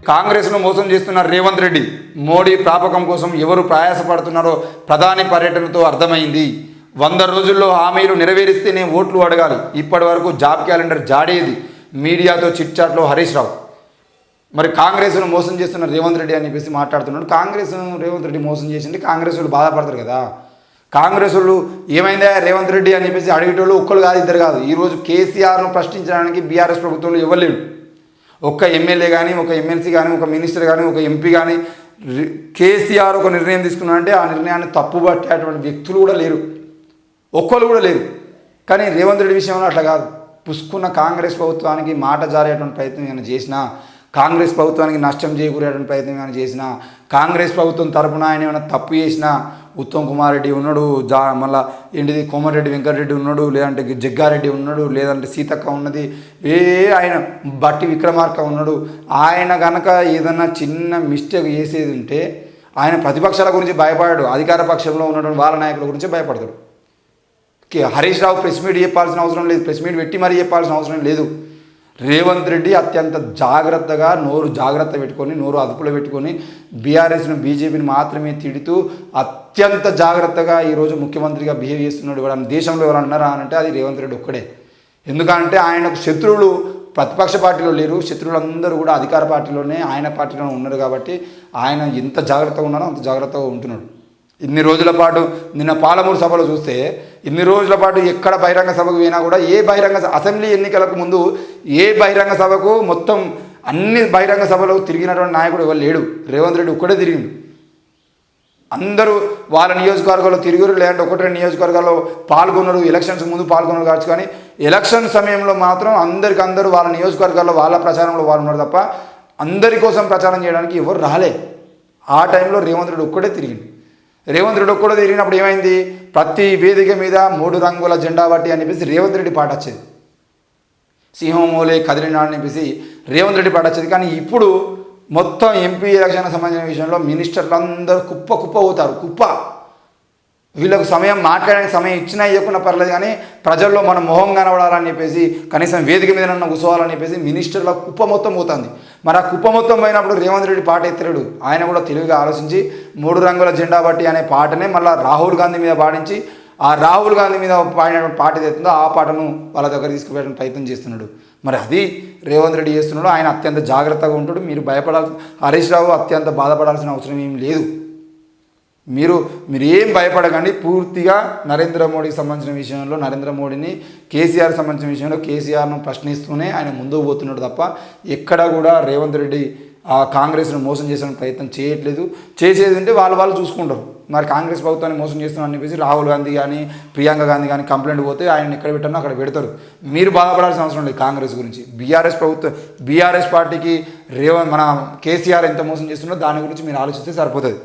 కాంగ్రెస్ను మోసం చేస్తున్న రేవంత్ రెడ్డి మోడీ ప్రాపకం కోసం ఎవరు ప్రయాసపడుతున్నారో ప్రధాని పర్యటనతో అర్థమైంది. 100 రోజుల్లో హామీలు నెరవేరిస్తేనే ఓట్లు అడగాలి. ఇప్పటి వరకు జాబ్ క్యాలెండర్ జాడేది. మీడియాతో చిట్చాట్లో హరీష్ రావు. మరి కాంగ్రెస్ను మోసం చేస్తున్న రేవంత్ రెడ్డి అని చెప్పేసి మాట్లాడుతున్నాడు. కాంగ్రెస్ను రేవంత్ రెడ్డి మోసం చేసింది కాంగ్రెస్ వాళ్ళు బాధపడతారు కదా. కాంగ్రెస్ వాళ్ళు ఏమైందా రేవంత్ రెడ్డి అని చెప్పేసి అడిగేటోళ్ళు ఒక్కరు కాదు, ఇద్దరు కాదు. ఈరోజు కేసీఆర్ను ప్రశ్నించడానికి బీఆర్ఎస్ ప్రభుత్వంలో ఇవ్వలేడు. ఒక్క ఎమ్మెల్యే కానీ, ఒక ఎమ్మెల్సీ కానీ, ఒక మినిస్టర్ కానీ, ఒక ఎంపీ కానీ కేసీఆర్ ఒక నిర్ణయం తీసుకున్నారంటే ఆ నిర్ణయాన్ని తప్పుబట్టేటువంటి వ్యక్తులు కూడా లేరు, ఒక్కరు కూడా లేరు. కానీ రేవంత్ రెడ్డి విషయంలో అట్లా కాదు. పుసుకున్న కాంగ్రెస్ ప్రభుత్వానికి మాట జారేటువంటి ప్రయత్నం ఏమైనా చేసినా, కాంగ్రెస్ ప్రభుత్వానికి నష్టం చేకూరేటువంటి ప్రయత్నం ఏమైనా చేసినా, కాంగ్రెస్ ప్రభుత్వం తరపున ఆయన ఏమైనా తప్పు చేసినా, ఉత్తమ్ కుమార్ రెడ్డి ఉన్నాడు, మళ్ళీ ఏంటిది కోమటిరెడ్డి వెంకటరెడ్డి ఉన్నాడు, లేదంటే జగ్గారెడ్డి ఉన్నాడు, లేదంటే సీతక్క ఉన్నది, ఆయన బట్టి విక్రమార్క ఉన్నాడు. ఆయన కనుక ఏదన్నా చిన్న మిస్టేక్ చేసేది ఉంటే ఆయన ప్రతిపక్షాల గురించి భయపడాడు, అధికార పక్షంలో ఉన్నటువంటి వాళ్ళ నాయకుల గురించి భయపడతాడు. హరీష్ రావు ప్రెస్ మీట్ చెప్పాల్సిన అవసరం లేదు, ప్రెస్ మీట్ పెట్టి మరీ చెప్పాల్సిన అవసరం లేదు. రేవంత్ రెడ్డి అత్యంత జాగ్రత్తగా నోరు జాగ్రత్త పెట్టుకొని, నోరు అదుపులో పెట్టుకొని బీఆర్ఎస్ను బీజేపీని మాత్రమే తిడుతూ అత్యంత జాగ్రత్తగా ఈరోజు ముఖ్యమంత్రిగా బిహేవ్ చేస్తున్నాడు. కూడా దేశంలో ఎవరు అన్నారా అంటే అది రేవంత్ రెడ్డి ఒక్కడే. ఎందుకంటే ఆయనకు శత్రువులు ప్రతిపక్ష పార్టీలో లేరు, శత్రువులందరూ కూడా అధికార పార్టీలోనే ఆయన పార్టీలోనే ఉన్నారు. కాబట్టి ఆయన ఎంత జాగ్రత్తగా ఉన్నారో అంత జాగ్రత్తగా ఉంటున్నాడు. ఇన్ని రోజుల పాటు నిన్న పాలమూరు సభలో చూస్తే ఇన్ని రోజుల పాటు ఎక్కడ బహిరంగ సభకు పోయినా కూడా ఏ బహిరంగ అసెంబ్లీ ఎన్నికలకు ముందు ఏ బహిరంగ సభకు మొత్తం అన్ని బహిరంగ సభలో తిరిగినటువంటి నాయకుడు ఎవరు లేడు. రేవంత్ రెడ్డి ఒక్కడే తిరిగిండు. అందరూ వాళ్ళ నియోజకవర్గాల్లో తిరుగురు, లేదంటే 1-2 నియోజకవర్గాల్లో పాల్గొన్నారు, ఎలక్షన్స్ ముందు పాల్గొన్నారు కావచ్చు. కానీ ఎలక్షన్ సమయంలో మాత్రం అందరూ వాళ్ళ నియోజకవర్గాల్లో వాళ్ళ ప్రచారంలో వాళ్ళు ఉన్నారు తప్ప అందరి కోసం ప్రచారం చేయడానికి ఎవరు రాలే. ఆ టైంలో రేవంత్ రెడ్డి ఒక్కడే తిరిగిండు. రేవంత్ రెడ్డి ఒక్కడే తిరిగినప్పుడు ఏమైంది, ప్రతి వేదిక మీద 3 రంగుల జెండా బట్టి అని చెప్పేసి రేవంత్ రెడ్డి పాట వచ్చేది. సింహం మోలే కదిలినాడు అని చెప్పేసి రేవంత్ రెడ్డి పాట వచ్చేది. కానీ ఇప్పుడు మొత్తం ఎంపీ ఎలక్షన్కి సంబంధించిన విషయంలో మినిస్టర్లు అందరూ కుప్ప పోతారు. వీళ్ళకు సమయం మాట్లాడడానికి సమయం ఇచ్చినా ఇవ్వకుండా పర్లేదు, కానీ ప్రజల్లో మన మొహం కనబడాలని చెప్పేసి కనీసం వేదిక మీద నన్ను కూర్చోవాలని చెప్పేసి మినిస్టర్ల కుప్ప మొత్తం పోతుంది. మరి ఆ కుప్ప మొత్తం పోయినప్పుడు రేవంత్ రెడ్డి పాట ఎత్తలేడు. ఆయన కూడా తెలివిగా ఆలోచించి 3 రంగుల జెండా బట్టి అనే పాటనే మళ్ళీ రాహుల్ గాంధీ మీద పాడించి ఆ రాహుల్ గాంధీ మీద పాడినటువంటి పాట ఏదైతుందో ఆ పాటను వాళ్ళ దగ్గర తీసుకుపోయడానికి ప్రయత్నం చేస్తున్నాడు. మరి అది రేవంత్ రెడ్డి చేస్తున్నాడు. ఆయన అత్యంత జాగ్రత్తగా ఉంటాడు. మీరు భయపడాల్సిన, హరీష్ రావు అత్యంత బాధపడాల్సిన అవసరం ఏం లేదు. మీరు ఏం భయపడకండి. పూర్తిగా నరేంద్ర మోడీకి సంబంధించిన విషయంలో, నరేంద్ర మోడీని కేసీఆర్ సంబంధించిన విషయంలో కేసీఆర్ను ప్రశ్నిస్తూనే ఆయన ముందుకు పోతున్నాడు తప్ప ఎక్కడా కూడా రేవంత్ రెడ్డి ఆ కాంగ్రెస్ను మోసం చేసే ప్రయత్నం చేయట్లేదు. చేసేది ఉంటే వాళ్ళు చూసుకుంటారు. మరి కాంగ్రెస్ ప్రభుత్వాన్ని మోసం చేస్తున్నారని చెప్పేసి రాహుల్ గాంధీ కానీ ప్రియాంక గాంధీ కానీ కంప్లైంట్ పోతే ఆయన ఎక్కడ పెట్టారో అక్కడ పెడతారు. మీరు బాధపడాల్సిన అవసరం లేదు కాంగ్రెస్ గురించి. బీఆర్ఎస్ పార్టీకి మన కేసీఆర్ ఎంత మోసం చేస్తున్నారో దాని గురించి మీరు ఆలోచిస్తే సరిపోతుంది.